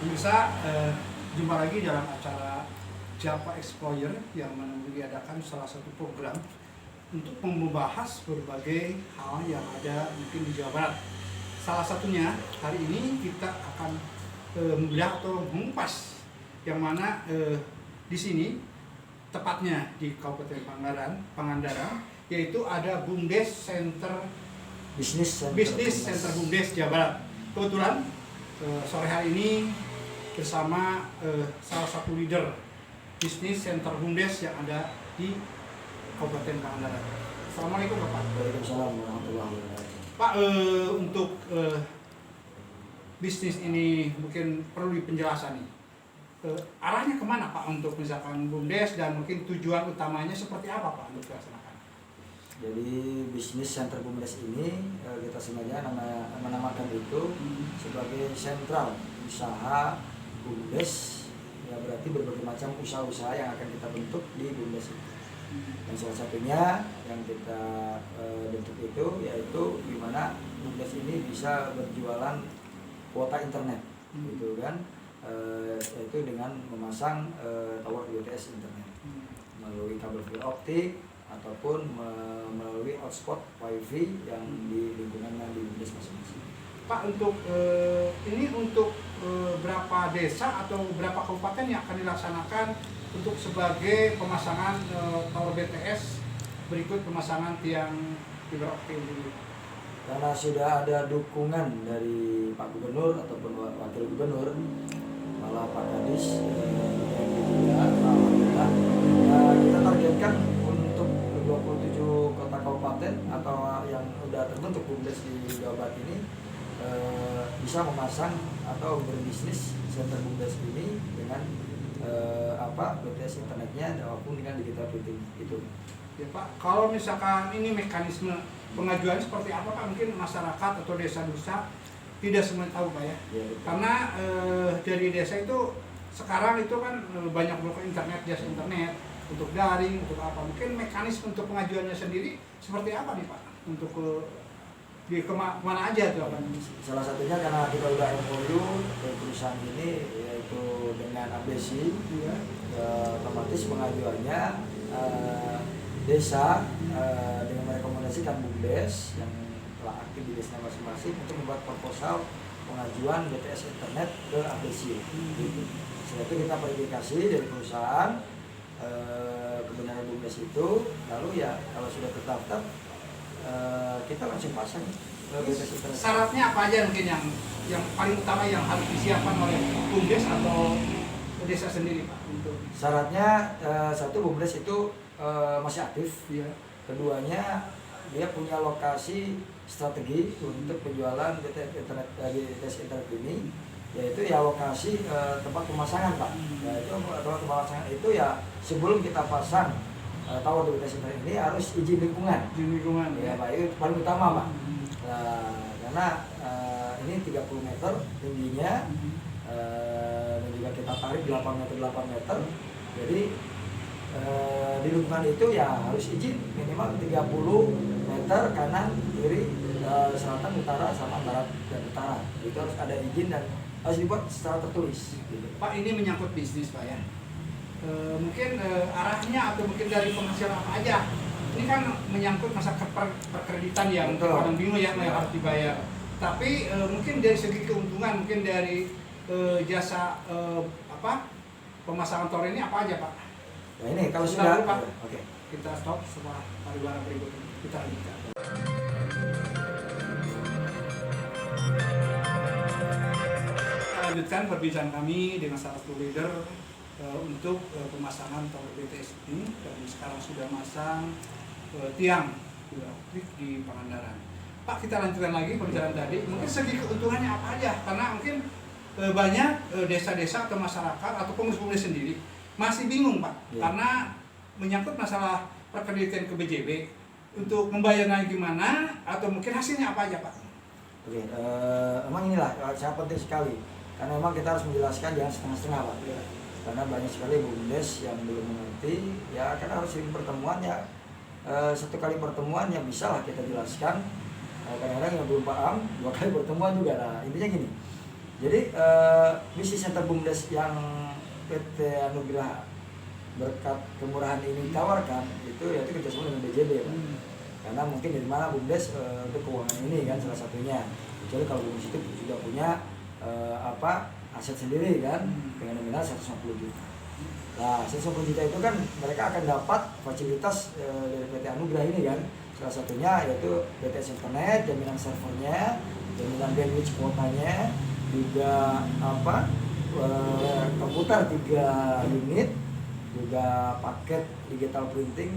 Pemirsa, jumpa lagi dalam acara Java Explorer yang mengadakan salah satu program untuk membahas berbagai hal yang ada mungkin di Jawa Barat. Salah satunya hari ini kita akan membedah atau mengupas yang mana di sini tepatnya di Kabupaten Pangandaran, yaitu ada BUMDes Center Bisnis Center BUMDes Jawa Barat. Kebetulan sore hari ini bersama salah satu leader bisnis Center BUMDes yang ada di Kabupaten Pangandaran. Assalamualaikum Bapak. Waalaikumsalam warahmatullahi wabarakatuh. Pak, untuk bisnis ini mungkin perlu penjelasan nih. Arahnya kemana Pak untuk misalkan BUMDes dan mungkin tujuan utamanya seperti apa Pak untuk dilaksanakan? Jadi bisnis Center BUMDes ini kita sengaja menamakan itu sebagai sentral usaha BUMDes, ya berarti berbagai macam usaha-usaha yang akan kita bentuk di BUMDes itu. Dan salah satunya yang kita bentuk itu yaitu gimana BUMDes ini bisa berjualan kuota internet, gitu kan, yaitu dengan memasang tower BTS internet melalui kabel fiber optik ataupun melalui hotspot wifi yang di lingkungan di BUMDes masing-masing. Pak, untuk ini untuk berapa desa atau berapa kabupaten yang akan dilaksanakan untuk sebagai pemasangan tower BTS berikut pemasangan tiang fiber optik ini? Karena sudah ada dukungan dari Pak Gubernur ataupun Wakil Gubernur, malah Pak Kadis, alhamdulillah, kita targetkan untuk 27 kota kabupaten atau yang sudah terbentuk BUMDes di Jawa Barat ini bisa memasang atau berbisnis Center BUMDes ini dengan BTS internetnya maupun dengan digital printing itu. Ya Pak, kalau misalkan ini mekanisme pengajuan seperti apa Pak? Mungkin masyarakat atau desa-desa tidak semua tahu Pak ya. Ya, karena dari desa itu sekarang itu kan banyak blok internet, jasa internet untuk daring, untuk apa? Mungkin mekanisme untuk pengajuannya sendiri seperti apa nih Pak? Untuk kemana aja tuh Pak? Salah satunya karena kita udah MOU ke perusahaan ini yaitu dengan ABC, Ya. Otomatis pengajuannya desa dengan merekomendasikan BUMDes yang telah aktif di desa masing-masing untuk membuat proposal pengajuan BTS internet ke ABC. Setelah itu kita verifikasi dari perusahaan kebenaran BUMDes itu, lalu ya kalau sudah terdaftar kita langsung pasang BTS internet. Syaratnya apa aja mungkin yang paling utama yang harus disiapkan oleh BUMDes atau desa sendiri Pak? Untuk syaratnya satu, BUMDes itu masih aktif. ya. Keduanya dia punya lokasi strategi untuk penjualan BTS internet ini, yaitu ya lokasi tempat pemasangan Pak. Yaitu tempat pemasangan itu ya sebelum kita pasang tower BTS internet ini harus izin lingkungan. Ya Pak, itu paling utama Pak. Nah, karena ini 30 meter tingginya dan juga kita tarik 8 meter. Jadi di lingkungan itu ya harus izin minimal 30 meter kanan, kiri, selatan, utara, sama barat dan utara. Itu harus ada izin dan harus dibuat secara tertulis. Gitu. Pak, ini menyangkut bisnis Pak ya. Mungkin arahnya atau mungkin dari penghasilan apa aja. Ini kan menyangkut masa perkreditan yang kadang bingung ya yang harus dibayar. Tapi mungkin dari segi keuntungan, mungkin dari jasa pemasangan tower ini apa aja Pak? Nah ini kalau Sudah, sudah, Pak. oke. Kita stop setelah pariwara berikut ini. Kita lanjutkan. Kita lanjutkan perbincangan kami dengan salah satu leader untuk pemasangan tower BTS ini, dan sekarang sudah masang tiang fiber optik di Pangandaran. Pak, kita lanjutkan lagi perjalanan tadi. Mungkin segi keuntungannya apa aja? Karena mungkin banyak desa-desa atau masyarakat atau pengurus-pengurus sendiri masih bingung Pak, karena menyangkut masalah perkreditan ke BJB untuk membayarnya gimana atau mungkin hasilnya apa aja Pak? Oke, emang inilah sangat penting sekali karena memang kita harus menjelaskan jangan setengah-setengah Pak. Karena banyak sekali BUMDes yang belum mengerti, ya karena harus sering pertemuan ya. Satu kali pertemuan yang bisa lah kita jelaskan. Kadang-kadang yang belum paham 2 kali pertemuan juga. Nah intinya gini, Jadi bisnis center BUMDes yang PT Anugrah berkat kemurahan ini tawarkan itu yaitu kerjasama dengan BJB, Pak. Karena mungkin dari mana BUMDes untuk keuangan ini kan salah satunya. Kecuali kalau BUMDes itu juga punya aset sendiri kan dengan nominal 150 juta. Nah, 150 juta itu kan mereka akan dapat fasilitas dari PT Anugrah ini kan. Salah satunya yaitu BTS Internet, jaminan servernya, jaminan bandwidth kuotanya, juga komputer 3 unit, juga paket digital printing,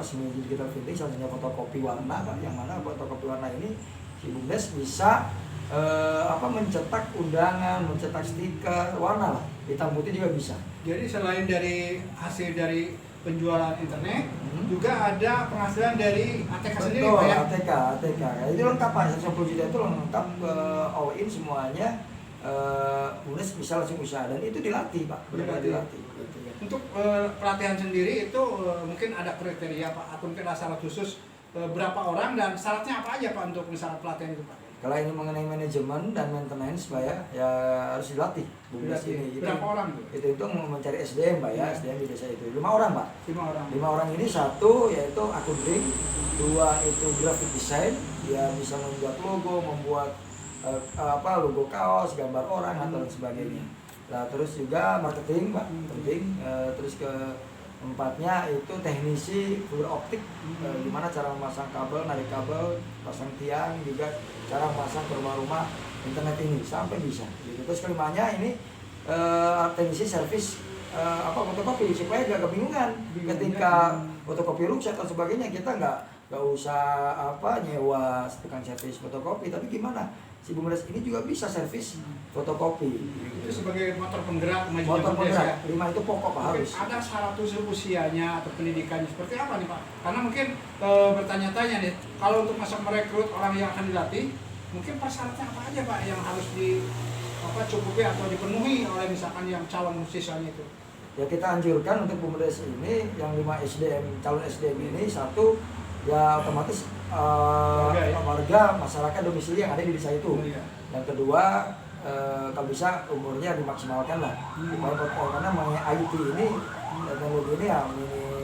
semi digital printing, salah satunya fotokopi warna, Pak. Yang mana fotokopi warna ini si BUMDes bisa mencetak undangan, mencetak stiker warna lah, hitam putih juga bisa. Jadi selain dari hasil dari penjualan internet, juga ada penghasilan dari ATK sendiri, Pak ya? ATK. Itu lengkap, Pak. 150 juta itu lengkap, all in semuanya. BUMDes bisa langsung usaha dan itu dilatih, Pak. Dilatih. Untuk pelatihan sendiri itu mungkin ada kriteria, Pak, atau mungkin ada syarat khusus berapa orang dan syaratnya apa aja, Pak, untuk misalnya pelatihan itu, Pak? Kalau ini mengenai manajemen dan maintenance, Pak ya harus dilatih BUMDes ini. Berapa orang tuh? Itu mencari SDM, Pak ya, SDM di desa itu 5 orang, Pak. 5 orang. 5 orang ini, 1 yaitu accounting, 2 itu graphic design, dia bisa membuat logo, membuat logo kaos, gambar orang atau lain sebagainya. Nah, terus juga marketing, Pak, penting. Terus keempatnya itu teknisi fiber optik, gimana cara memasang kabel, narik kabel, pasang tiang, juga cara memasang ke rumah-rumah internet ini sampai bisa. Gitu. Terus kelimanya ini teknisi servis fotokopi supaya gak kebingungan ketika fotokopi rusak atau sebagainya, kita nggak usah nyewa tukang servis fotokopi, tapi gimana si BUMDes ini juga bisa servis fotokopi. Itu sebagai motor penggerak kemajuan motor BUMDes penggerak, ya. 5 itu pokok, Pak, harus. Ada syarat khusus usianya atau pendidikannya seperti apa nih, Pak? Karena mungkin bertanya-tanya nih, kalau untuk masuk merekrut orang yang akan dilatih, mungkin syaratnya apa aja, Pak, yang harus cukupi atau dipenuhi oleh misalkan yang calon siswanya itu? Ya kita anjurkan untuk BUMDes ini yang 5 SDM, calon SDM ini, 1 ya otomatis warga masyarakat domisili yang ada di desa itu. Yang kedua kalau bisa umurnya dimaksimalkan lah, karena mengenai IT ini teknologi ini ya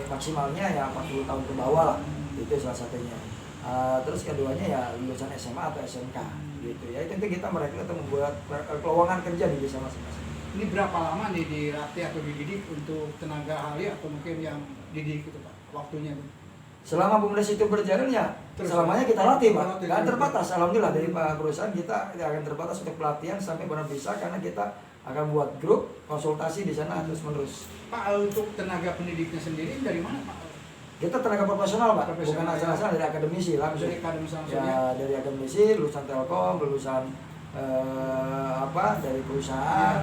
maksimalnya ya 40 tahun ke bawah lah, itu salah satunya. Terus keduanya ya lulusan SMA atau SMK gitu ya. Itu kita mereka untuk membuat lowongan kerja di desa masing-masing. Ini berapa lama nih dilatih atau dididik untuk tenaga ahli atau mungkin yang didik itu, Pak, waktunya tuh? Selama BUMDes itu berjalan ya selamanya kita latih, Pak. Kan terbatas, alhamdulillah dari perusahaan kita akan terbatas untuk pelatihan sampai benar bisa, karena kita akan buat grup konsultasi di sana terus menerus. Pak, untuk tenaga pendidiknya sendiri dari mana, Pak? Kita tenaga profesional, Pak, bukan ya. asal-asal dari akademisi langsung. Dari akademisi langsung ya, dari akademisi, lulusan Telkom, lulusan dari perusahaan,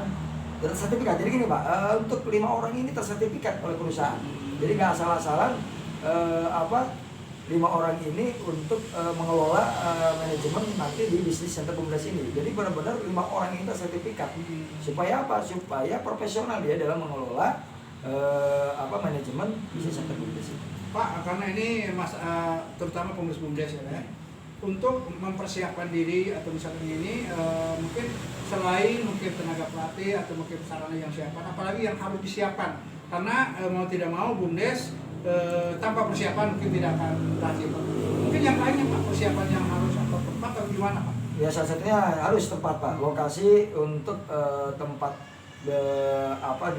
tersertifikat. Jadi gini, Pak, untuk 5 orang ini tersertifikat oleh perusahaan. Jadi nggak asal-asalan 5 orang ini untuk mengelola manajemen nanti di bisnis center BUMDes ini. Jadi benar-benar 5 orang ini tersertifikat. Supaya apa? Supaya profesional dia dalam mengelola manajemen bisnis center BUMDes ini. Pak, karena ini terutama pengurus BUMDes ya, untuk mempersiapkan diri atau misalkan ini mungkin selain mungkin tenaga pelatih atau mungkin sarana yang siapkan, apalagi yang harus disiapkan, karena mau tidak mau BUMDes tanpa persiapan mungkin tidak akan berhasil, Pak. Mungkin yang lainnya, Pak, persiapan yang harus atau tempat atau gimana, Pak? Ya salah satunya harus tempat, Pak. Lokasi untuk tempat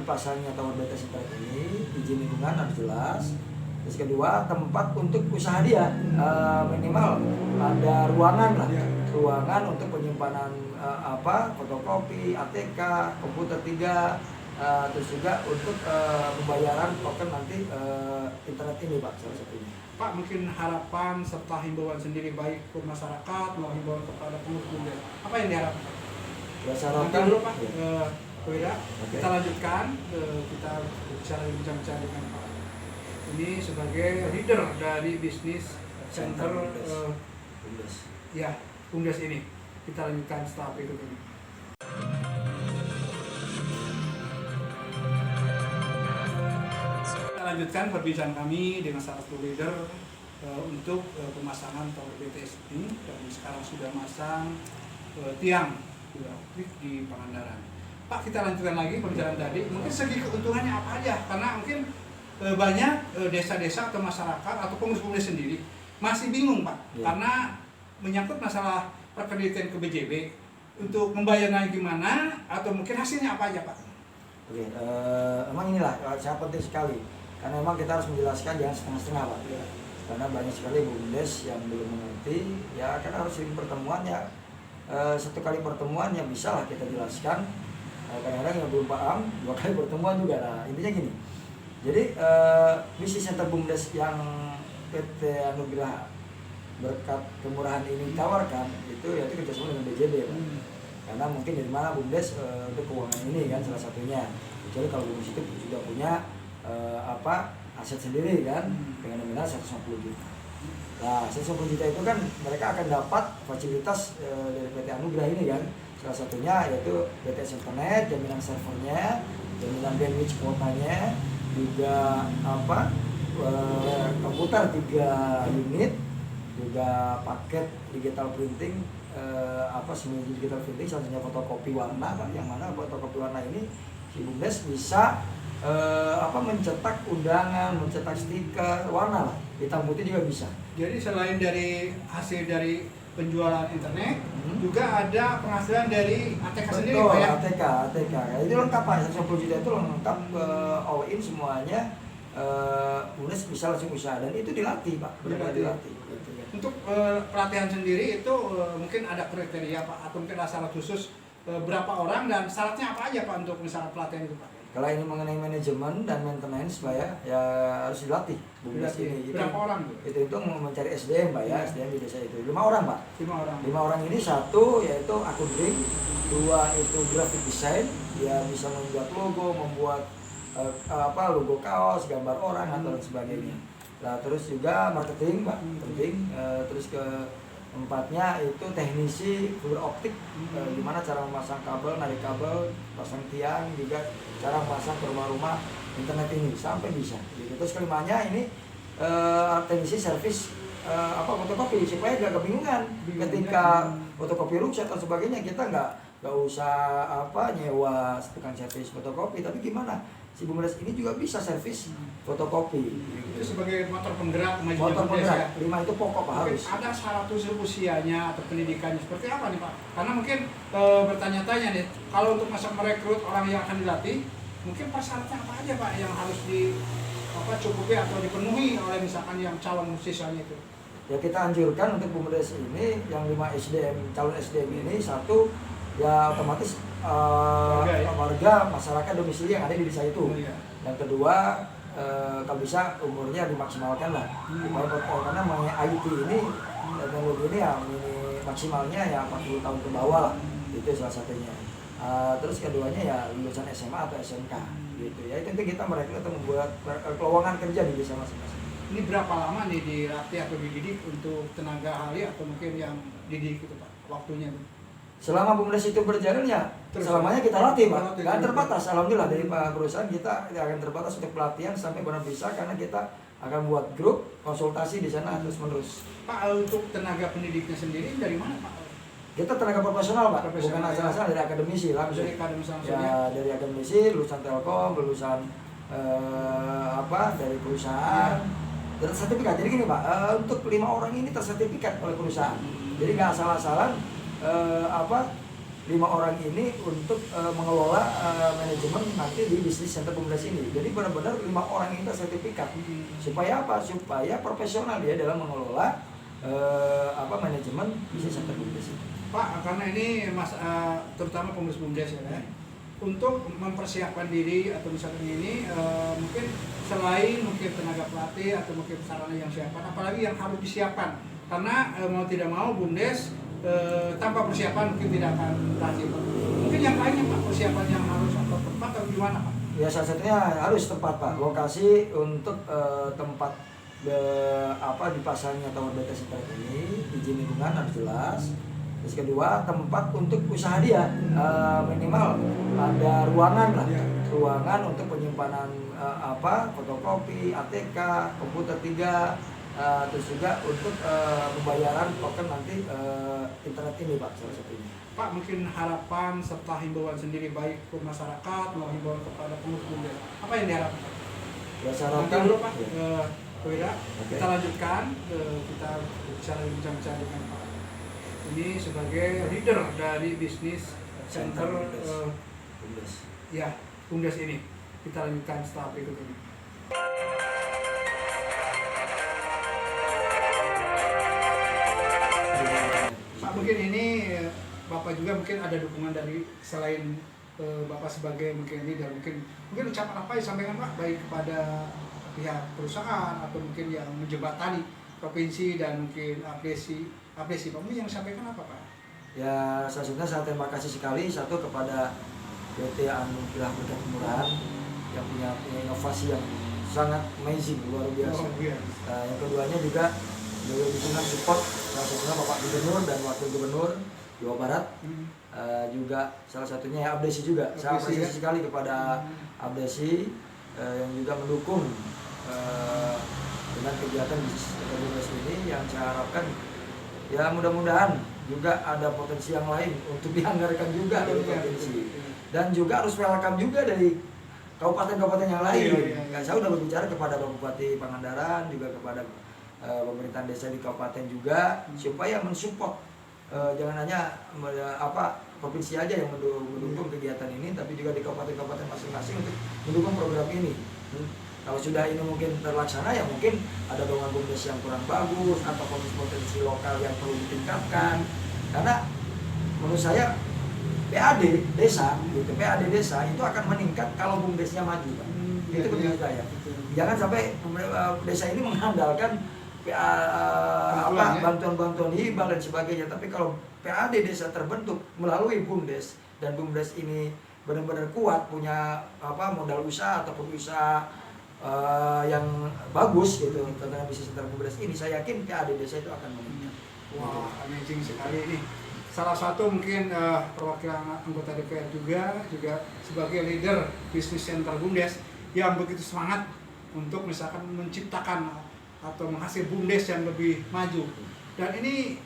dipasangnya tower BTS Internet ini, izin lingkungan harus jelas. Terus kedua, tempat untuk usaha dia, minimal ada ruangan lah, ruangan untuk penyimpanan fotokopi, ATK, komputer 3. Terus juga untuk pembayaran token nanti internet ini, Pak, salah satunya. Pak, mungkin harapan serta himbauan sendiri baik ke masyarakat maupun himbauan kepada pengurus BUMDes, apa yang diharapkan? Ya, harapan dulu, Pak, ya. Wira, kita lanjutkan, kita bicara dengan Pak ini sebagai leader dari bisnis center BUMDes. Ya, BUMDes ini. Kita lanjutkan setelah berikut ini. Lanjutkan perbincangan kami dengan salah satu leader untuk pemasangan tower BTS ini, dan sekarang sudah masang tiang fiber optik di Pangandaran. Pak, kita lanjutkan lagi pembicaraan tadi. Mungkin segi keuntungannya apa aja? Karena mungkin banyak desa-desa atau masyarakat atau pengurus-pengurus sendiri masih bingung, Pak, karena menyangkut masalah perkreditan ke BJB untuk membayarnya gimana atau mungkin hasilnya apa aja, Pak? Oke, emang inilah sangat penting sekali karena memang kita harus menjelaskan jangan setengah-setengah, Pak. Karena banyak sekali BUMDes yang belum mengerti, ya kan harus sering pertemuan ya. Satu kali pertemuan yang bisa lah kita jelaskan. Kadang-kadang yang belum paham 2 kali pertemuan juga. Nah, intinya gini. Jadi misi Center BUMDes yang PT Anugerah Berkat Kemurahan ini tawarkan itu yaitu kerjasama dengan BJB, Pak. Karena mungkin dari mana BUMDes untuk keuangan ini kan salah satunya. Kecuali kalau BUMDes itu juga punya aset sendiri kan dengan nominal 150 juta. Nah, 150 juta itu kan mereka akan dapat fasilitas dari PT Anugerah ini kan. Salah satunya yaitu BTS Internet, jaminan servernya, jaminan bandwidth kuotanya, juga komputer 3 unit, juga paket digital printing, semi digital printing, salah satunya fotokopi warna, Pak. Yang mana fotokopi warna ini si BUMDes bisa mencetak undangan, mencetak stiker warna lah, hitam putih juga bisa. Jadi selain dari hasil dari penjualan internet, juga ada penghasilan dari ATK sendiri, Pak, ya? ATK. Itu lengkap, Pak. 150 juta itu lengkap all in semuanya. BUMDes bisa langsung usaha dan itu dilatih, Pak. Dilatih. Untuk pelatihan sendiri itu mungkin ada kriteria, Pak, atau mungkin ada syarat khusus berapa orang dan syaratnya apa aja, Pak, untuk misalnya pelatihan itu, Pak? Kalau ini mengenai manajemen dan maintenance, Pak, ya harus dilatih BUMDes ini. Berapa orang tuh? Itu mencari SDM, Pak, ya. SDM di desa itu 5 orang, Pak. 5 orang ini, 1 yaitu accounting, 2 itu graphic design, dia bisa membuat logo, membuat logo kaos, gambar orang atau lain sebagainya. Nah, terus juga marketing, Pak, penting. Terus keempatnya itu teknisi fiber optik, gimana cara memasang kabel, narik kabel, pasang tiang, juga cara memasang ke rumah-rumah internet ini sampai bisa. Gitu. Terus kelimanya ini teknisi servis fotokopi supaya gak kebingungan ketika fotokopi rusak atau sebagainya. Kita nggak usah nyewa tukang servis fotokopi, tapi gimana si BUMDes ini juga bisa servis fotokopi. Itu sebagai motor penggerak motor penggerak, 5 itu pokok, Pak, harus. Ada syarat khusus usianya atau pendidikannya seperti apa nih, Pak? Karena mungkin bertanya-tanya nih, kalau untuk masa merekrut orang yang akan dilatih, mungkin persyaratnya apa aja, Pak, yang harus cukupi atau dipenuhi oleh misalkan yang calon siswanya itu? Ya kita anjurkan untuk BUMDes ini yang 5 SDM, calon SDM ini 1 ya otomatis warga masyarakat domisili yang ada di desa itu. Yang kedua kalau bisa umurnya dimaksimalkan lah. Karena mengenai IT ini teknologi ini ya maksimalnya ya 40 tahun ke bawah lah. Itu salah satunya. Terus keduanya ya lulusan SMA atau SMK gitu ya. Itu kita merekrut atau membuat lowongan kerja di desa masing-masing. Ini berapa lama nih dilatih atau dididik untuk tenaga ahli atau mungkin yang didik itu, Pak, waktunya tuh? Selama BUMDes itu berjalan ya selamanya kita latih, Pak. Kan terbatas, alhamdulillah dari perusahaan kita akan terbatas untuk pelatihan sampai benar bisa, karena kita akan buat grup konsultasi di sana terus menerus. Pak, untuk tenaga pendidiknya sendiri dari mana, Pak? Kita tenaga profesional, Pak, bukan asal-asal dari akademisi langsung. Dari akademisi langsung ya, dari akademisi, lulusan Telkom, lulusan dari perusahaan. Dan sertifikat. Jadi gini, Pak, untuk 5 orang ini tersertifikat oleh perusahaan. Jadi nggak asal-asalan 5 orang ini untuk mengelola manajemen nanti di bisnis center BUMDes ini. Jadi benar-benar 5 orang ini sertifikat. Supaya apa? Supaya profesional dia dalam mengelola manajemen bisnis center BUMDes ini. Pak, karena ini terutama pengurus BUMDes ya, untuk mempersiapkan diri atau misalkan ini mungkin selain mungkin tenaga pelatih atau mungkin sarana yang siapkan, apalagi yang harus disiapkan, karena mau tidak mau BUMDes tanpa persiapan mungkin tidak akan berhasil. Mungkin yang lainnya, Pak, persiapan yang harus atau tempat atau gimana, Pak? Ya salah satunya harus tempat, Pak. Lokasi untuk tempat dipasangnya tower BTS Internet ini, izin lingkungan harus jelas. Terus kedua, tempat untuk usaha dia, minimal ada ruangan lah, ruangan untuk penyimpanan fotokopi, ATK, komputer 3, terus juga untuk pembayaran token nanti internet ini Pak, salah satunya. Pak, mungkin harapan serta himbauan sendiri baik ke masyarakat maupun himbauan kepada pengurus BUMDes, apa yang diharapkan? Ya Nanti sarankan dulu Pak, ya. Wira, Oke. kita lanjutkan, kita bicara dengan Pak. Ini sebagai leader dari bisnis center BUMDes. ya BUMDes ini. Kita lanjutkan setelah berikut ini. Pak, mungkin ini Bapak juga mungkin ada dukungan dari selain Bapak sebagai mungkin leader, mungkin ucapan apa yang sampaikan Pak baik kepada pihak perusahaan atau mungkin yang menjembatani provinsi dan mungkin apresiasi Pak, mungkin yang sampaikan apa Pak? Ya selanjutnya saya terima kasih sekali satu kepada PT Anugerah Berkah Kemurahan yang punya inovasi yang sangat amazing, luar biasa. Oh, iya. Yang keduanya juga beliau dukungan support salah satunya Bapak Gubernur dan Wakil Gubernur Jawa Barat. Juga salah satunya ya Abdesi juga. Saya Abdesi, apresiasi ya? sekali kepada Abdesi yang juga mendukung dengan kegiatan bisnis ini yang saya harapkan ya mudah-mudahan juga ada potensi yang lain untuk dianggarkan juga dari provinsi dan juga harus welcome juga dari kabupaten-kabupaten yang lain. Iya. Saya sudah berbicara kepada Bapak Bupati Pangandaran juga kepada pemerintahan desa di kabupaten juga supaya mensupport jangan hanya provinsi aja yang mendukung kegiatan ini, tapi juga di kabupaten-kabupaten masing-masing untuk mendukung program ini. Kalau sudah ini mungkin terlaksana ya mungkin ada bangunan BUMDes yang kurang bagus atau potensi lokal yang perlu ditingkatkan. Karena menurut saya PAD desa itu akan meningkat kalau BUMDesnya maju Pak. Itu pendapat saya. Jangan sampai desa ini mengandalkan bantuan-bantuan hibah dan sebagainya, tapi kalau PAD desa terbentuk melalui BUMDes dan BUMDes ini benar-benar kuat punya modal usaha ataupun usaha yang bagus gitu tentang bisnis center BUMDes ini, saya yakin PAD desa itu akan meningkat. Wah, amazing sekali ini. Salah satu mungkin perwakilan anggota DPR juga sebagai leader bisnis center BUMDes yang begitu semangat untuk misalkan menciptakan atau menghasil BUMDes yang lebih maju. Dan ini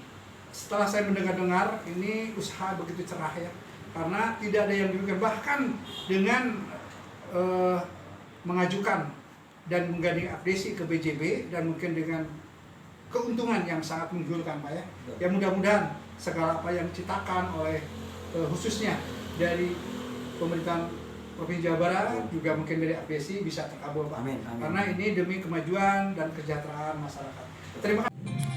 setelah saya mendengar ini usaha begitu cerah ya, karena tidak ada yang dirugikan, bahkan dengan mengajukan dan menggandeng apresiasi ke BJB dan mungkin dengan keuntungan yang sangat menggiurkan Pak ya. Ya mudah-mudahan segala apa yang diciptakan oleh khususnya dari pemerintahan Provinsi Jawa Barat juga mungkin dari apresiasi bisa terkabul Pak. Amin, amin. Karena ini demi kemajuan dan kesejahteraan masyarakat. Terima kasih.